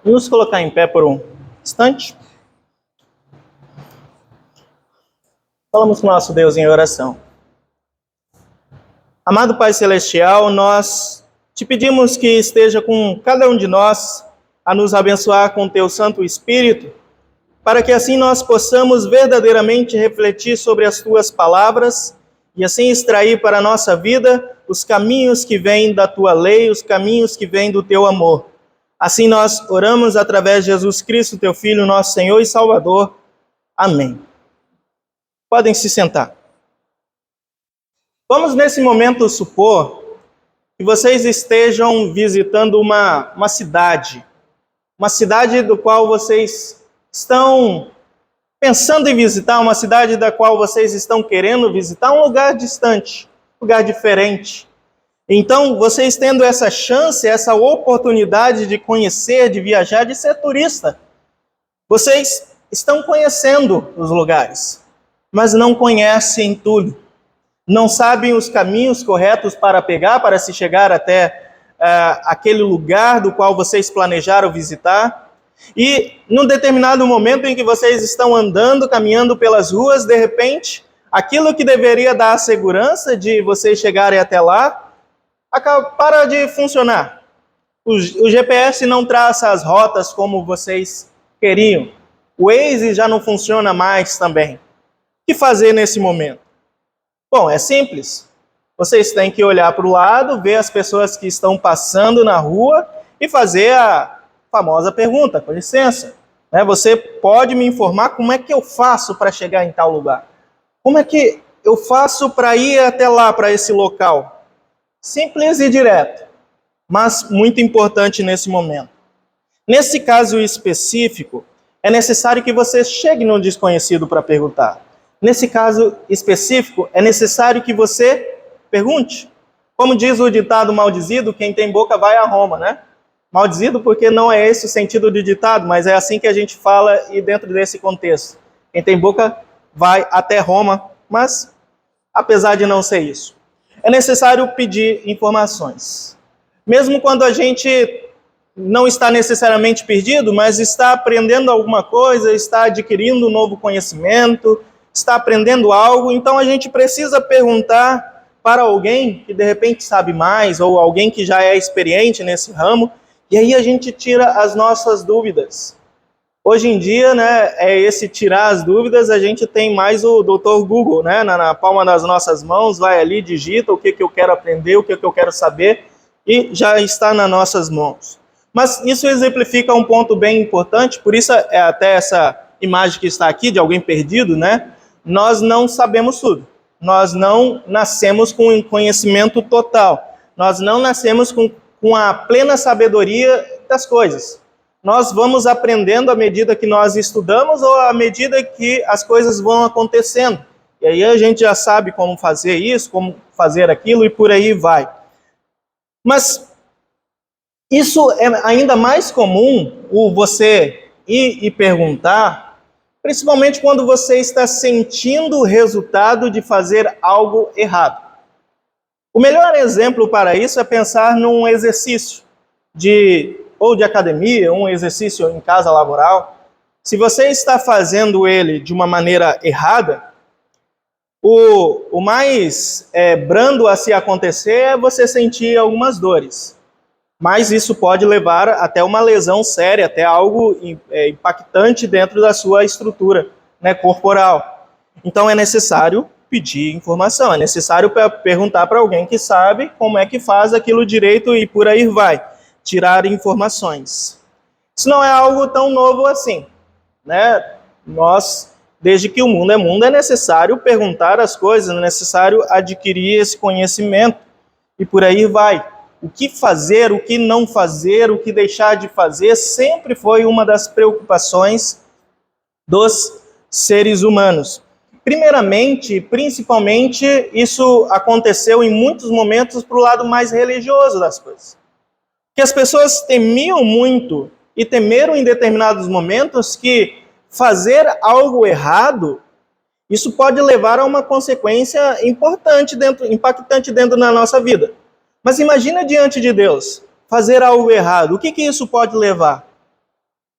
Vamos colocar em pé por um instante. Falamos com nosso Deus em oração. Amado Pai Celestial, nós te pedimos que esteja com cada um de nós a nos abençoar com teu Santo Espírito, para que assim nós possamos verdadeiramente refletir sobre as tuas palavras e assim extrair para a nossa vida os caminhos que vêm da tua lei, os caminhos que vêm do teu amor. Assim nós oramos através de Jesus Cristo, teu Filho, nosso Senhor e Salvador. Amém. Podem se sentar. Vamos nesse momento supor que vocês estejam visitando uma cidade do qual vocês estão pensando em visitar, uma cidade da qual vocês estão querendo visitar, um lugar distante, um lugar diferente. Então, vocês tendo essa chance, essa oportunidade de conhecer, de viajar, de ser turista, vocês estão conhecendo os lugares, mas não conhecem tudo. Não sabem os caminhos corretos para pegar, para se chegar até aquele lugar do qual vocês planejaram visitar. E num determinado momento em que vocês estão andando, caminhando pelas ruas, de repente, aquilo que deveria dar a segurança de vocês chegarem até lá, para de funcionar. O GPS não traça as rotas como vocês queriam. O Waze já não funciona mais também. O que fazer nesse momento? Bom, é simples. Vocês têm que olhar para o lado, ver as pessoas que estão passando na rua e fazer a famosa pergunta, com licença. Você pode me informar como é que eu faço para chegar em tal lugar? Como é que eu faço para ir até lá, para esse local? Simples e direto, mas muito importante nesse momento. Nesse caso específico, é necessário que você chegue no desconhecido para perguntar. Nesse caso específico, é necessário que você pergunte. Como diz o ditado maldizido, quem tem boca vai a Roma, né? Maldizido porque não é esse o sentido do ditado, mas é assim que a gente fala e dentro desse contexto. Quem tem boca vai até Roma, mas apesar de não ser isso, é necessário pedir informações. Mesmo quando a gente não está necessariamente perdido, mas está aprendendo alguma coisa, está adquirindo um novo conhecimento, está aprendendo algo, então a gente precisa perguntar para alguém que de repente sabe mais, ou alguém que já é experiente nesse ramo, e aí a gente tira as nossas dúvidas. Hoje em dia, é esse tirar as dúvidas, a gente tem mais o Dr. Google, na palma das nossas mãos, vai ali, digita o que eu quero aprender, o que eu quero saber, e já está nas nossas mãos. Mas isso exemplifica um ponto bem importante, por isso é até essa imagem que está aqui, de alguém perdido, Nós não sabemos tudo. Nós não nascemos com conhecimento total. Nós não nascemos com a plena sabedoria das coisas. Nós vamos aprendendo à medida que nós estudamos ou à medida que as coisas vão acontecendo. E aí a gente já sabe como fazer isso, como fazer aquilo e por aí vai. Mas isso é ainda mais comum, você ir e perguntar, principalmente quando você está sentindo o resultado de fazer algo errado. O melhor exemplo para isso é pensar num exercício de academia, um exercício em casa laboral. Se você está fazendo ele de uma maneira errada, o mais brando a se acontecer é você sentir algumas dores. Mas isso pode levar até uma lesão séria, até algo impactante dentro da sua estrutura corporal. Então é necessário pedir informação, é necessário perguntar para alguém que sabe como é que faz aquilo direito e por aí vai. Tirar informações. Isso não é algo tão novo assim, Nós, desde que o mundo, é necessário perguntar as coisas, é necessário adquirir esse conhecimento e por aí vai. O que fazer, o que não fazer, o que deixar de fazer, sempre foi uma das preocupações dos seres humanos. Primeiramente, principalmente, isso aconteceu em muitos momentos para o lado mais religioso das coisas. Que as pessoas temiam muito e temeram em determinados momentos que fazer algo errado, isso pode levar a uma consequência impactante dentro da nossa vida. Mas imagina diante de Deus, fazer algo errado, o que isso pode levar?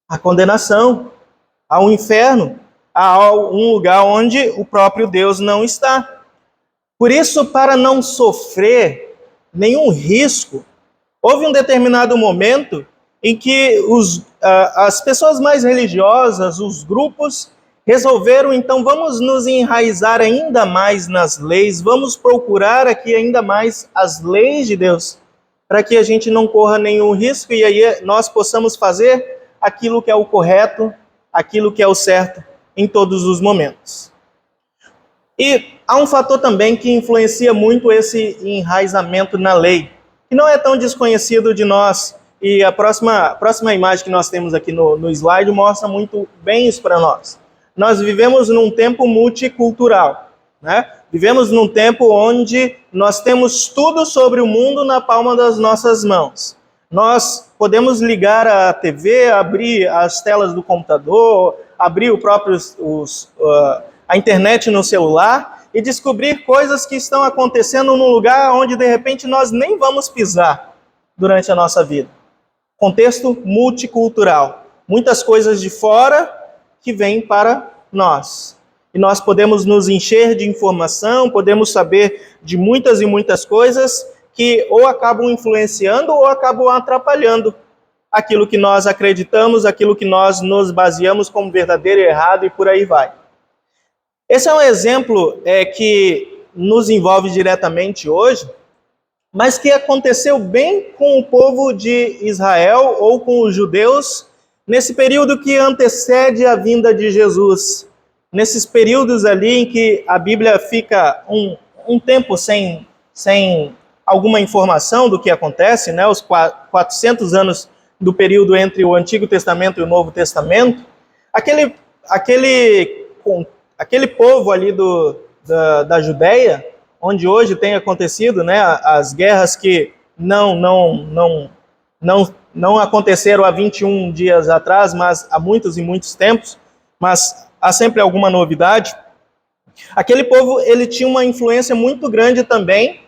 à condenação, ao inferno, a um lugar onde o próprio Deus não está. Por isso, para não sofrer nenhum risco, houve um determinado momento em que as pessoas mais religiosas, os grupos, resolveram, então, vamos nos enraizar ainda mais nas leis, vamos procurar aqui ainda mais as leis de Deus, para que a gente não corra nenhum risco e aí nós possamos fazer aquilo que é o correto, aquilo que é o certo em todos os momentos. E há um fator também que influencia muito esse enraizamento na lei, que não é tão desconhecido de nós, e a próxima imagem que nós temos aqui no slide mostra muito bem isso para nós. Nós vivemos num tempo multicultural, né? Vivemos num tempo onde nós temos tudo sobre o mundo na palma das nossas mãos. Nós podemos ligar a TV, abrir as telas do computador, abrir a internet no celular e descobrir coisas que estão acontecendo num lugar onde de repente nós nem vamos pisar durante a nossa vida. Contexto multicultural. Muitas coisas de fora que vêm para nós. E nós podemos nos encher de informação, podemos saber de muitas e muitas coisas que ou acabam influenciando ou acabam atrapalhando aquilo que nós acreditamos, aquilo que nós nos baseamos como verdadeiro e errado e por aí vai. Esse é um exemplo que nos envolve diretamente hoje, mas que aconteceu bem com o povo de Israel ou com os judeus nesse período que antecede a vinda de Jesus. Nesses períodos ali em que a Bíblia fica um tempo sem alguma informação do que acontece, né? Os 400 anos do período entre o Antigo Testamento e o Novo Testamento, aquele povo ali da Judéia, onde hoje tem acontecido, né, as guerras que não aconteceram há 21 dias atrás, mas há muitos e muitos tempos, mas há sempre alguma novidade. Aquele povo, ele tinha uma influência muito grande também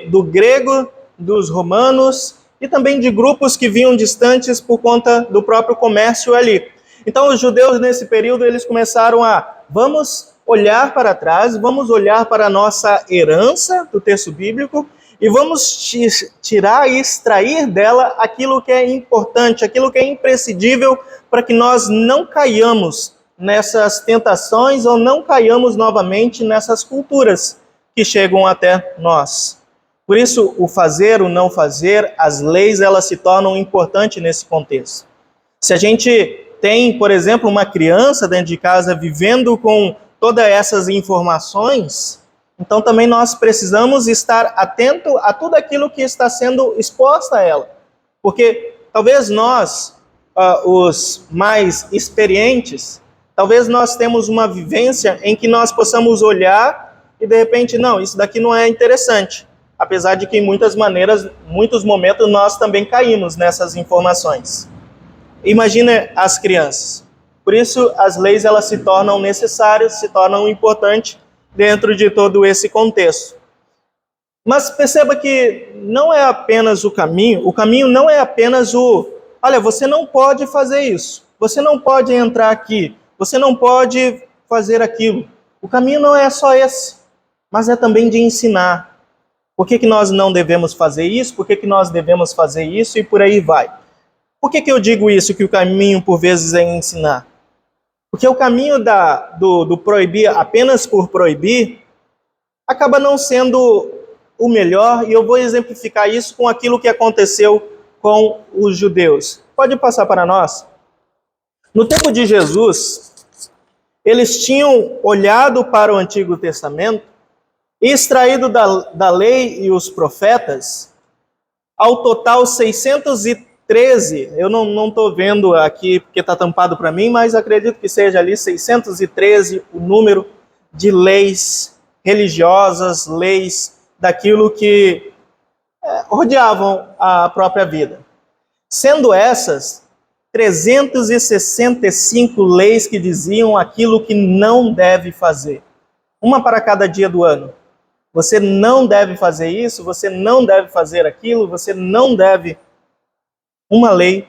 do grego, dos romanos e também de grupos que vinham distantes por conta do próprio comércio ali. Então, os judeus, nesse período, eles começaram vamos olhar para trás, vamos olhar para a nossa herança do texto bíblico e vamos tirar e extrair dela aquilo que é importante, aquilo que é imprescindível para que nós não caiamos nessas tentações ou não caiamos novamente nessas culturas que chegam até nós. Por isso, o fazer, o não fazer, as leis, elas se tornam importantes nesse contexto. Se a gente tem, por exemplo, uma criança dentro de casa vivendo com todas essas informações, então também nós precisamos estar atento a tudo aquilo que está sendo exposto a ela. Porque talvez nós, os mais experientes, talvez nós temos uma vivência em que nós possamos olhar e de repente, não, isso daqui não é interessante. Apesar de que em muitos momentos nós também caímos nessas informações. Imagina as crianças. Por isso, as leis elas se tornam necessárias, se tornam importantes dentro de todo esse contexto. Mas perceba que não é apenas o caminho não é apenas olha, você não pode fazer isso, você não pode entrar aqui, você não pode fazer aquilo. O caminho não é só esse, mas é também de ensinar. Por que nós não devemos fazer isso, por que nós devemos fazer isso e por aí vai. Por que eu digo isso, que o caminho por vezes é ensinar? Porque o caminho do proibir apenas por proibir acaba não sendo o melhor, e eu vou exemplificar isso com aquilo que aconteceu com os judeus. Pode passar para nós? No tempo de Jesus, eles tinham olhado para o Antigo Testamento e extraído da lei e os profetas, ao total 613, eu não estou vendo aqui porque está tampado para mim, mas acredito que seja ali 613 o número de leis religiosas, leis daquilo que rodeavam a própria vida. Sendo essas 365 leis que diziam aquilo que não deve fazer. Uma para cada dia do ano. Você não deve fazer isso, você não deve fazer aquilo, você não deve. Uma lei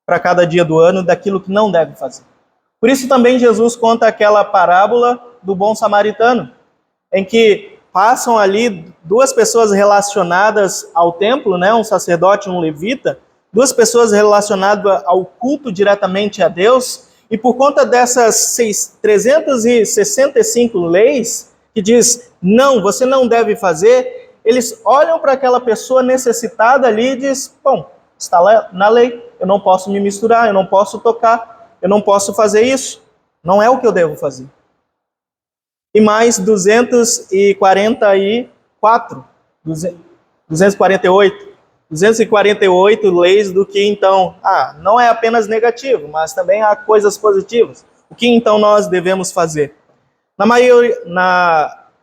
para cada dia do ano daquilo que não deve fazer. Por isso também Jesus conta aquela parábola do bom samaritano, em que passam ali duas pessoas relacionadas ao templo, né, um sacerdote e um levita, duas pessoas relacionadas ao culto diretamente a Deus, e por conta dessas 365 leis, que diz, não, você não deve fazer, eles olham para aquela pessoa necessitada ali e dizem, bom, está lá na lei, eu não posso me misturar, eu não posso tocar, eu não posso fazer isso, não é o que eu devo fazer. E mais 248 leis do que então, não é apenas negativo, mas também há coisas positivas. O que então nós devemos fazer?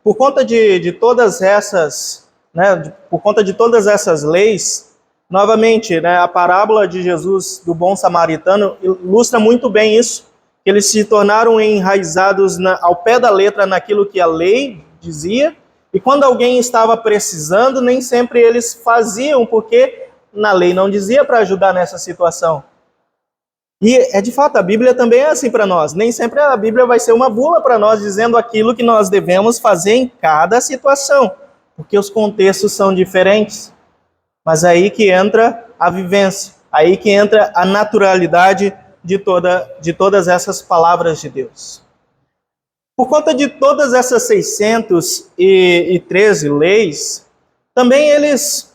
Por conta de todas essas, né, por conta de todas essas leis, novamente, né, a parábola de Jesus do bom samaritano ilustra muito bem isso. Eles se tornaram enraizados ao pé da letra naquilo que a lei dizia, e quando alguém estava precisando, nem sempre eles faziam, porque na lei não dizia para ajudar nessa situação. E de fato, a Bíblia também é assim para nós. Nem sempre a Bíblia vai ser uma bula para nós, dizendo aquilo que nós devemos fazer em cada situação, porque os contextos são diferentes. Mas aí que entra a vivência, aí que entra a naturalidade de todas essas palavras de Deus. Por conta de todas essas 613 leis, também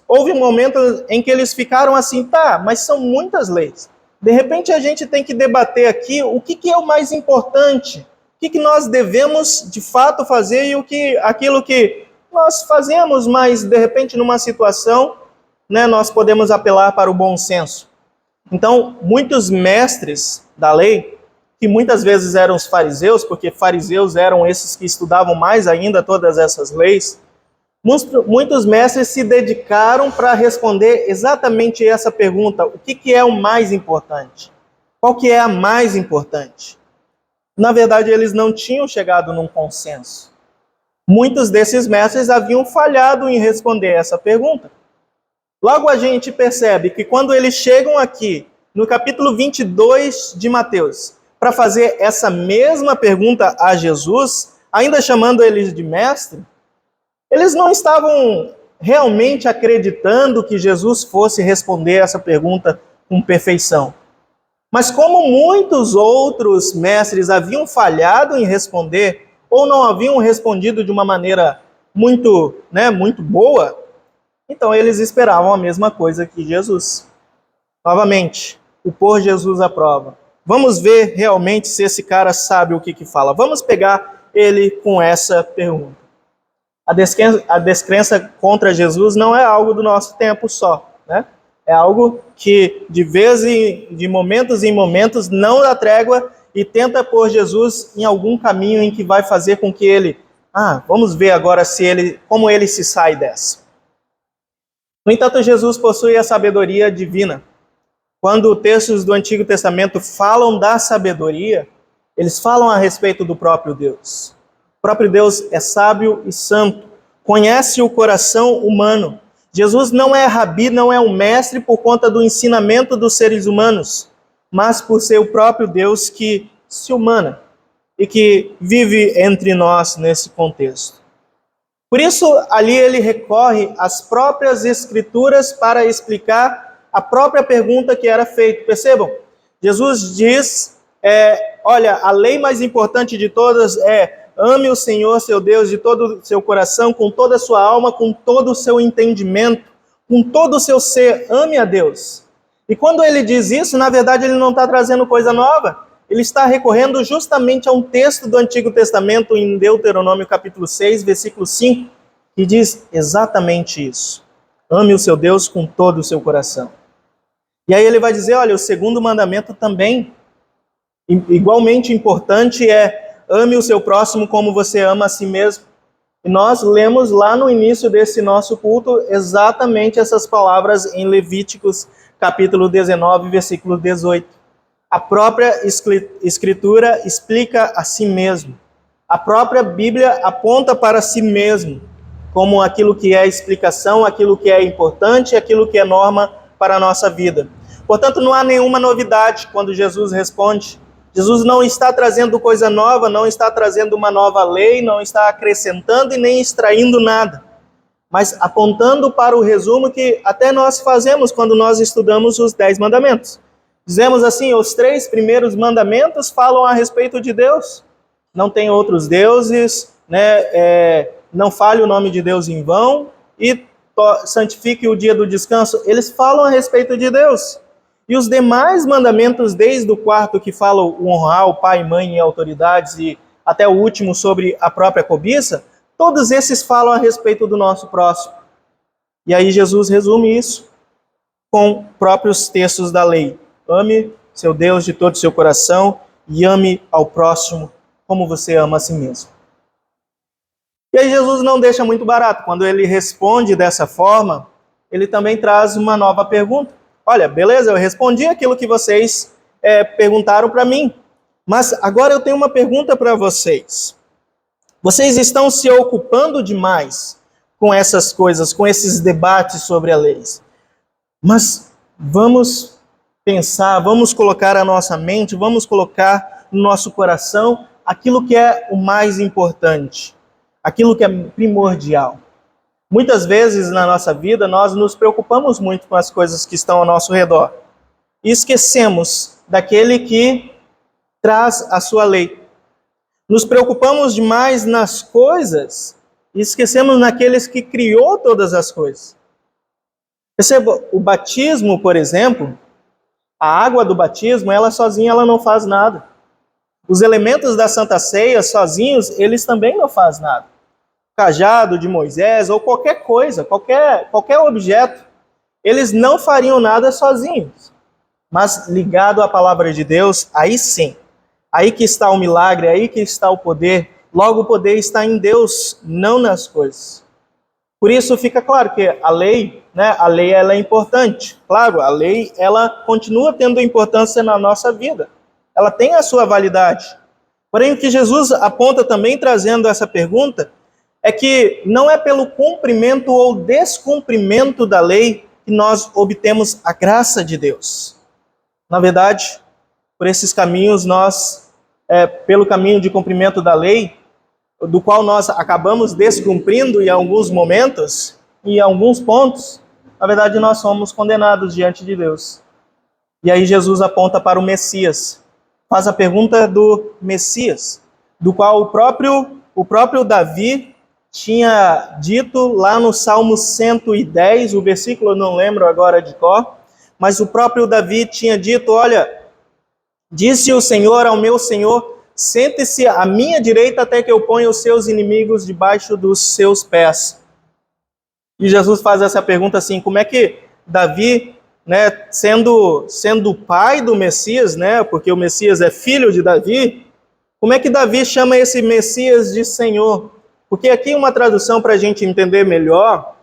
houve um momento em que eles ficaram assim, mas são muitas leis. De repente a gente tem que debater aqui o que é o mais importante, o que nós devemos de fato fazer e aquilo que nós fazemos, mas de repente numa situação, né, nós podemos apelar para o bom senso. Então, muitos mestres da lei, que muitas vezes eram os fariseus, porque fariseus eram esses que estudavam mais ainda todas essas leis, muitos mestres se dedicaram para responder exatamente essa pergunta: o que é o mais importante? Qual que é a mais importante? Na verdade, eles não tinham chegado num consenso. Muitos desses mestres haviam falhado em responder essa pergunta. Logo a gente percebe que quando eles chegam aqui, no capítulo 22 de Mateus, para fazer essa mesma pergunta a Jesus, ainda chamando eles de mestre, eles não estavam realmente acreditando que Jesus fosse responder essa pergunta com perfeição. Mas como muitos outros mestres haviam falhado em responder, ou não haviam respondido de uma maneira muito boa, então eles esperavam a mesma coisa que Jesus. Novamente, o pôr Jesus à prova. Vamos ver realmente se esse cara sabe o que fala. Vamos pegar ele com essa pergunta. A descrença contra Jesus não é algo do nosso tempo só, né? É algo que de momentos em momentos não dá trégua e tenta pôr Jesus em algum caminho em que vai fazer com que ele, vamos ver agora como ele se sai dessa. No entanto, Jesus possui a sabedoria divina. Quando textos do Antigo Testamento falam da sabedoria, eles falam a respeito do próprio Deus. O próprio Deus é sábio e santo, conhece o coração humano. Jesus não é rabi, não é um mestre por conta do ensinamento dos seres humanos, mas por ser o próprio Deus que se humana e que vive entre nós nesse contexto. Por isso, ali ele recorre às próprias escrituras para explicar a própria pergunta que era feita. Percebam? Jesus diz, olha, a lei mais importante de todas é: ame o Senhor, seu Deus, de todo o seu coração, com toda a sua alma, com todo o seu entendimento, com todo o seu ser, ame a Deus. E quando ele diz isso, na verdade ele não está trazendo coisa nova. Ele está recorrendo justamente a um texto do Antigo Testamento, em Deuteronômio capítulo 6, versículo 5, que diz exatamente isso. Ame o seu Deus com todo o seu coração. E aí ele vai dizer, olha, o segundo mandamento também, igualmente importante, é: ame o seu próximo como você ama a si mesmo. E nós lemos lá no início desse nosso culto exatamente essas palavras em Levíticos capítulo 19, versículo 18. A própria Escritura explica a si mesmo. A própria Bíblia aponta para si mesmo como aquilo que é explicação, aquilo que é importante, aquilo que é norma para a nossa vida. Portanto, não há nenhuma novidade quando Jesus responde. Jesus não está trazendo coisa nova, não está trazendo uma nova lei, não está acrescentando e nem extraindo nada, mas apontando para o resumo que até nós fazemos quando nós estudamos os 10 mandamentos. Dizemos assim, os 3 primeiros mandamentos falam a respeito de Deus. Não tem outros deuses, né? Não fale o nome de Deus em vão e santifique o dia do descanso. Eles falam a respeito de Deus. E os demais mandamentos, desde o 4, que fala o honrar o pai, mãe e autoridades, e até o último sobre a própria cobiça, todos esses falam a respeito do nosso próximo. E aí Jesus resume isso com próprios textos da lei. Ame seu Deus de todo o seu coração e ame ao próximo como você ama a si mesmo. E aí Jesus não deixa muito barato. Quando ele responde dessa forma, ele também traz uma nova pergunta. Olha, beleza, eu respondi aquilo que vocês perguntaram para mim. Mas agora eu tenho uma pergunta para vocês. Vocês estão se ocupando demais com essas coisas, com esses debates sobre a lei. Mas vamos pensar, vamos colocar a nossa mente, vamos colocar no nosso coração aquilo que é o mais importante, aquilo que é primordial. Muitas vezes na nossa vida nós nos preocupamos muito com as coisas que estão ao nosso redor e esquecemos daquele que traz a sua lei. Nos preocupamos demais nas coisas e esquecemos naqueles que criou todas as coisas. Perceba, o batismo, por exemplo, a água do batismo, ela sozinha ela não faz nada. Os elementos da Santa Ceia sozinhos, eles também não fazem nada. Cajado de Moisés ou qualquer coisa, qualquer objeto, eles não fariam nada sozinhos. Mas ligado à palavra de Deus, aí sim. Aí que está o milagre, aí que está o poder. Logo o poder está em Deus, não nas coisas. Por isso fica claro que a lei, né, ela é importante. Claro, a lei ela continua tendo importância na nossa vida. Ela tem a sua validade. Porém, o que Jesus aponta também trazendo essa pergunta é que não é pelo cumprimento ou descumprimento da lei que nós obtemos a graça de Deus. Na verdade, por esses caminhos, pelo caminho de cumprimento da lei, do qual nós acabamos descumprindo em alguns momentos, em alguns pontos, na verdade nós somos condenados diante de Deus. E aí Jesus aponta para o Messias, faz a pergunta do Messias, do qual o próprio Davi tinha dito lá no Salmo 110, o versículo eu não lembro agora de cor, mas o próprio Davi tinha dito, olha, disse o Senhor ao meu Senhor, sente-se à minha direita até que eu ponha os seus inimigos debaixo dos seus pés. E Jesus faz essa pergunta assim, como é que Davi, né, sendo o pai do Messias, né, porque o Messias é filho de Davi, como é que Davi chama esse Messias de Senhor? Porque aqui uma tradução para a gente entender melhor,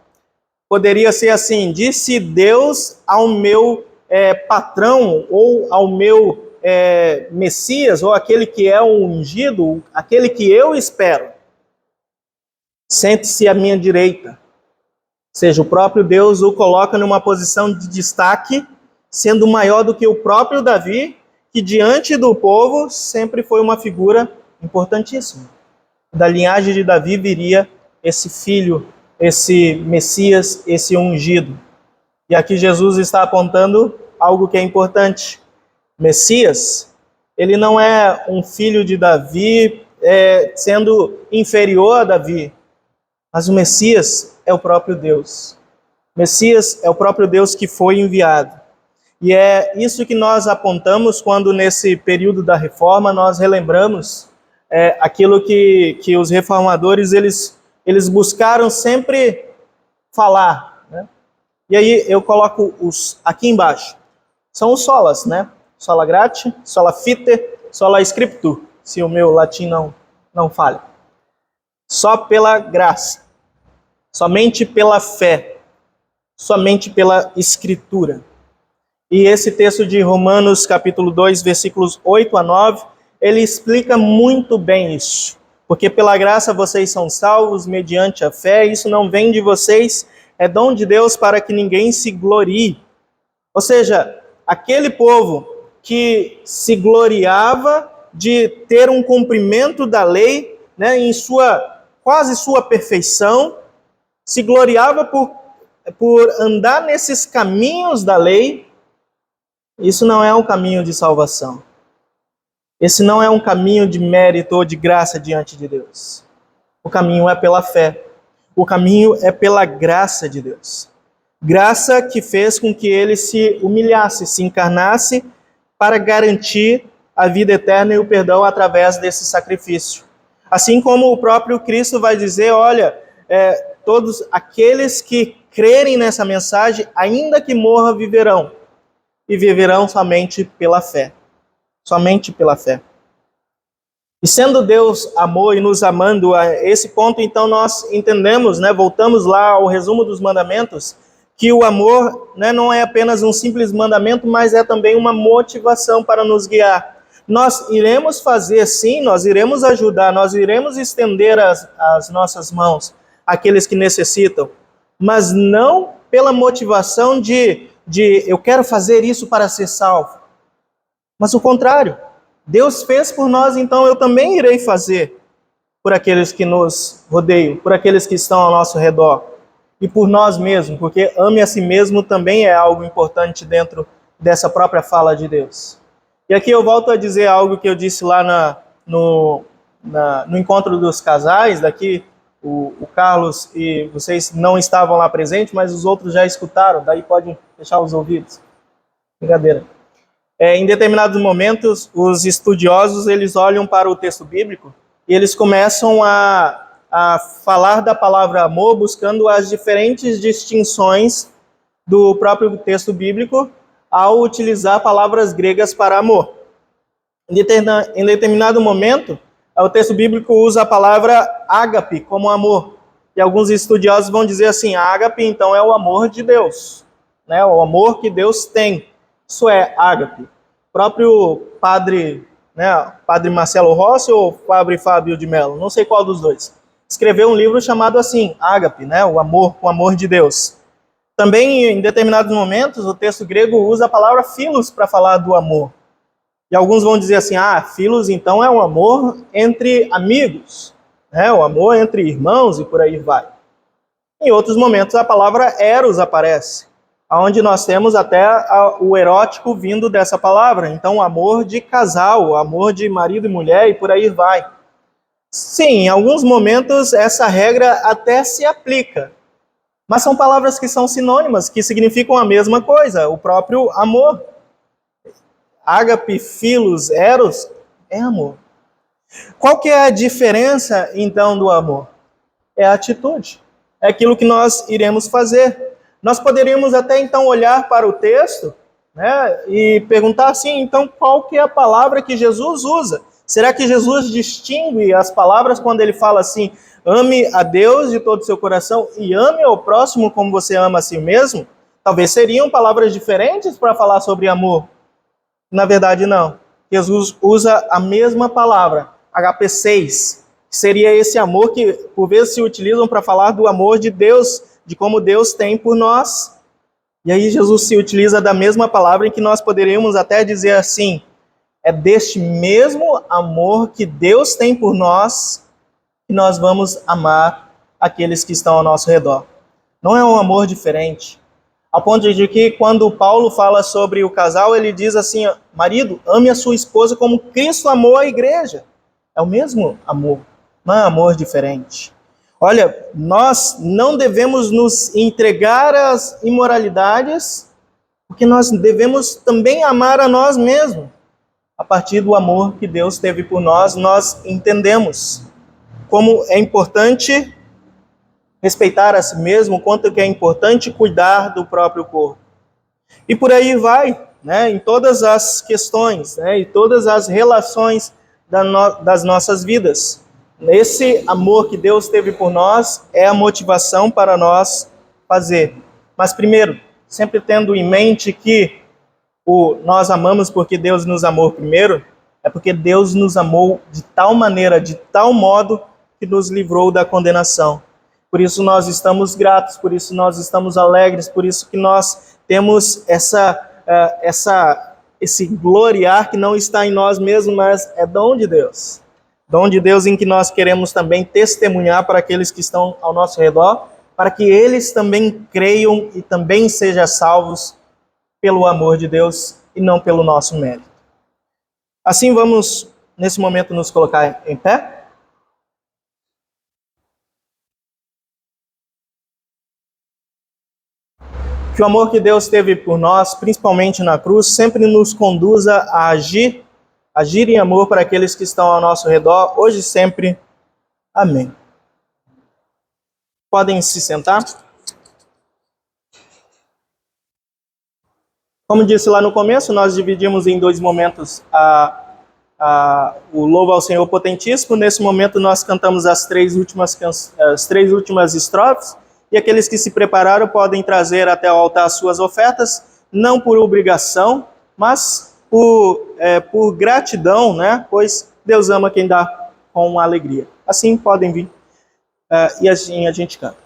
poderia ser assim, disse Deus ao meu patrão, ou ao meu Messias, ou aquele que é o ungido, aquele que eu espero, sente-se à minha direita. Ou seja, o próprio Deus o coloca numa posição de destaque, sendo maior do que o próprio Davi, que diante do povo sempre foi uma figura importantíssima. Da linhagem de Davi viria esse filho, esse Messias, esse ungido. E aqui Jesus está apontando algo que é importante. Messias, ele não é um filho de Davi sendo inferior a Davi, mas o Messias é o próprio Deus. Messias é o próprio Deus que foi enviado. E é isso que nós apontamos quando nesse período da reforma nós relembramos aquilo que os reformadores eles buscaram sempre falar, né? E aí eu coloco aqui embaixo. São os solas, né? Sola gratia, sola fide, sola scriptura, se o meu latim não falha. Só pela graça, somente pela fé, somente pela escritura. E esse texto de Romanos, capítulo 2, versículos 8 a 9, ele explica muito bem isso. Porque pela graça vocês são salvos mediante a fé, isso não vem de vocês, é dom de Deus para que ninguém se glorie. Ou seja, aquele povo que se gloriava de ter um cumprimento da lei, né, em quase sua perfeição, se gloriava por andar nesses caminhos da lei. Isso não é um caminho de salvação. Esse não é um caminho de mérito ou de graça diante de Deus. O caminho é pela fé. O caminho é pela graça de Deus. Graça que fez com que ele se humilhasse, se encarnasse para garantir a vida eterna e o perdão através desse sacrifício. Assim como o próprio Cristo vai dizer, olha, todos aqueles que crerem nessa mensagem, ainda que morram, viverão. E viverão somente pela fé. Somente pela fé. E sendo Deus amor e nos amando a esse ponto, então nós entendemos, né, voltamos lá ao resumo dos mandamentos, que o amor, né, não é apenas um simples mandamento, mas é também uma motivação para nos guiar. Nós iremos fazer sim, nós iremos ajudar, nós iremos estender as nossas mãos àqueles que necessitam, mas não pela motivação de eu quero fazer isso para ser salvo. Mas o contrário, Deus fez por nós, então eu também irei fazer por aqueles que nos rodeiam, por aqueles que estão ao nosso redor. E por nós mesmos, porque ame a si mesmo também é algo importante dentro dessa própria fala de Deus. E aqui eu volto a dizer algo que eu disse lá no encontro dos casais, daqui o Carlos e vocês não estavam lá presentes, mas os outros já escutaram, daí podem fechar os ouvidos. Brincadeira. Em determinados momentos, os estudiosos eles olham para o texto bíblico e eles começam a falar da palavra amor, buscando as diferentes distinções do próprio texto bíblico ao utilizar palavras gregas para amor. Em determinado momento, o texto bíblico usa a palavra ágape como amor. E alguns estudiosos vão dizer assim, ágape então é o amor de Deus, né? O amor que Deus tem. Isso é ágape. O próprio padre, né, padre Marcelo Rossi ou padre Fábio de Mello, não sei qual dos dois, escreveu um livro chamado assim, ágape, né, o amor de Deus. Também, em determinados momentos, o texto grego usa a palavra philos para falar do amor. E alguns vão dizer assim, philos então é um amor entre amigos, né, o amor entre irmãos e por aí vai. Em outros momentos, a palavra eros aparece, onde nós temos até o erótico vindo dessa palavra. Então, o amor de casal, o amor de marido e mulher e por aí vai. Sim, em alguns momentos essa regra até se aplica, mas são palavras que são sinônimas, que significam a mesma coisa, o próprio amor. Ágape, philos, eros, é amor. Qual que é a diferença, então, do amor? É a atitude, é aquilo que nós iremos fazer. Nós poderíamos até, então, olhar para o texto, né, e perguntar assim, então, qual que é a palavra que Jesus usa? Será que Jesus distingue as palavras quando ele fala assim, ame a Deus de todo o seu coração e ame ao próximo como você ama a si mesmo? Talvez seriam palavras diferentes para falar sobre amor. Na verdade, não. Jesus usa a mesma palavra, HP6, que seria esse amor que, por vezes, se utilizam para falar do amor de Deus, de como Deus tem por nós. E aí Jesus se utiliza da mesma palavra em que nós poderíamos até dizer assim, é deste mesmo amor que Deus tem por nós que nós vamos amar aqueles que estão ao nosso redor. Não é um amor diferente. Ao ponto de que quando Paulo fala sobre o casal, ele diz assim, marido, ame a sua esposa como Cristo amou a igreja. É o mesmo amor, não é amor diferente. Olha, nós não devemos nos entregar às imoralidades, porque nós devemos também amar a nós mesmos. A partir do amor que Deus teve por nós, nós entendemos como é importante respeitar a si mesmo, quanto que é importante cuidar do próprio corpo. E por aí vai, né, em todas as questões, né, e todas as relações das nossas vidas. Esse amor que Deus teve por nós é a motivação para nós fazer. Mas primeiro, sempre tendo em mente que nós amamos porque Deus nos amou primeiro, é porque Deus nos amou de tal maneira, de tal modo, que nos livrou da condenação. Por isso nós estamos gratos, por isso nós estamos alegres, por isso que nós temos essa esse gloriar que não está em nós mesmos, mas é dom de Deus. Dom de Deus em que nós queremos também testemunhar para aqueles que estão ao nosso redor, para que eles também creiam e também sejam salvos pelo amor de Deus e não pelo nosso mérito. Assim vamos, nesse momento, nos colocar em pé. Que o amor que Deus teve por nós, principalmente na cruz, sempre nos conduza a agir em amor para aqueles que estão ao nosso redor, hoje e sempre. Amém. Podem se sentar. Como disse lá no começo, nós dividimos em 2 momentos o Louvo ao Senhor Potentíssimo. Nesse momento nós cantamos as 3 últimas estrofes, e aqueles que se prepararam podem trazer até o altar as suas ofertas, não por obrigação, mas por gratidão, né? Pois Deus ama quem dá com alegria. Assim podem vir, e assim a gente canta.